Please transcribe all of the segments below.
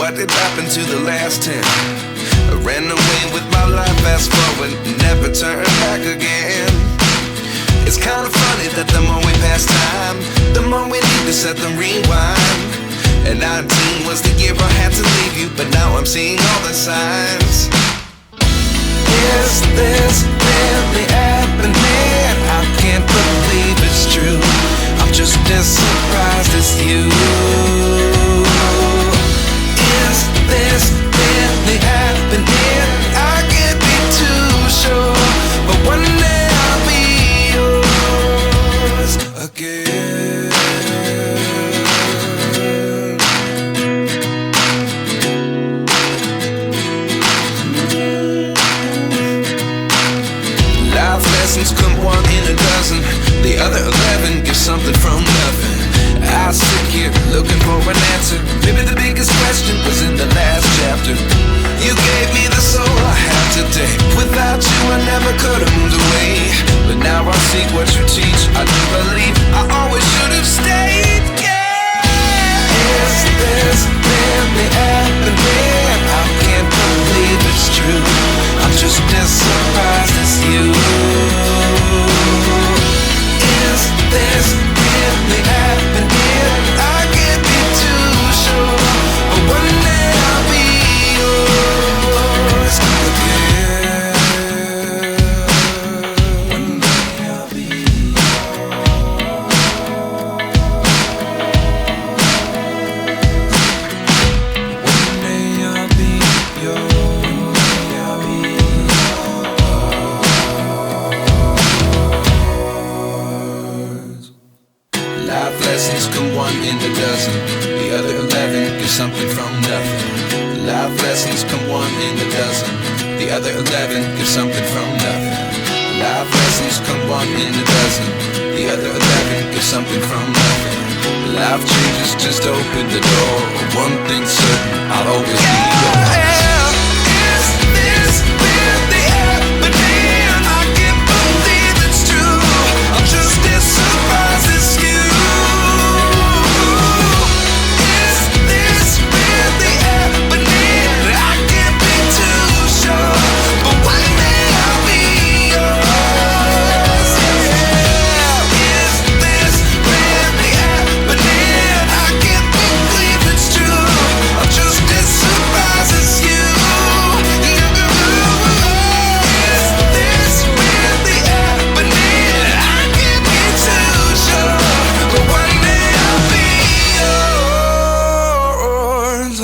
What did happen to the last 10? I ran away with my life, fast forward, never turn back again. It's kind of funny that the more we pass time, the more we need to set them rewind. And 19 was the year I had to leave you, but now I'm seeing all the signs. Is this really happening? I can't believe it's true. I'm just as surprised as you. Is this really happening? I can't be too sure, but one day I'll be yours again. Life lessons come one in a dozen. The other 11 give something from nothing. I sit here looking for an answer. Maybe the biggest question was in the last chapter. You gave me the soul I have today. Without you I never could have moved away. But now I see what you teach. I do believe I always should have stayed. Yeah. Is this really happening? I can't believe it's true. I'm just as surprised as you. Is this really happening? I can't be too sure, but one day I'll be yours again. One day I'll be One day I'll be yours. I'll be yours. Life lessons come one in a dozen. The other 11 give something from nothing. Life lessons come one in a dozen. The other 11 give something from nothing. Life lessons come one in a dozen. The other 11 give something from nothing. Life changes, just open the door. One thing's certain, I'll always be yours. Is this really happening? I can't believe it's true. I'm just as surprised as you. Is this really happening? I can't be too sure, but one day I'll be yours. Yeah. Is this really happening? I can't believe it's true. I'm just as surprised as you. Is this really happening? I can't be too sure, but one day I'll be yours.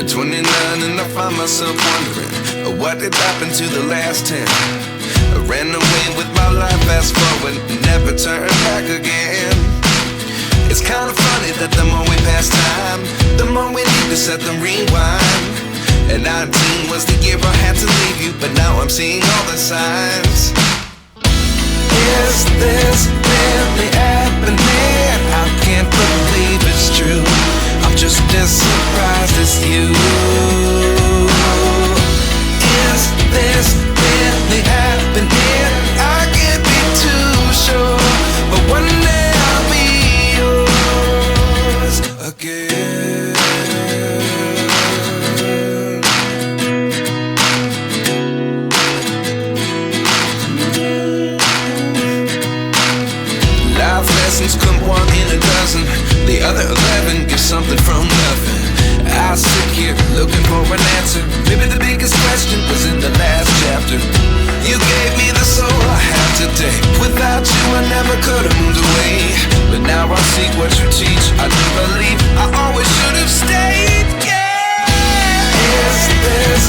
29 and I find myself wondering, what did happen to the last 10? I ran away with my life, fast forward, never turn back again. It's kind of funny that the more we pass time, the more we need to set them rewind. And 19 was the year I had to leave you, but now I'm seeing all the signs. Is this really happening? I can't believe it's true. I'm just as surprised as you. Is this really happening? I can't be too sure, but one day I'll be yours again. Life lessons come one in a dozen. The other 11 give something from nothing. I sit here looking for an answer. Maybe the biggest question was in the last chapter. You gave me the soul I have today. Without you I never could have moved away. But now I see what you teach. I do believe I always should have stayed. Yeah. Is this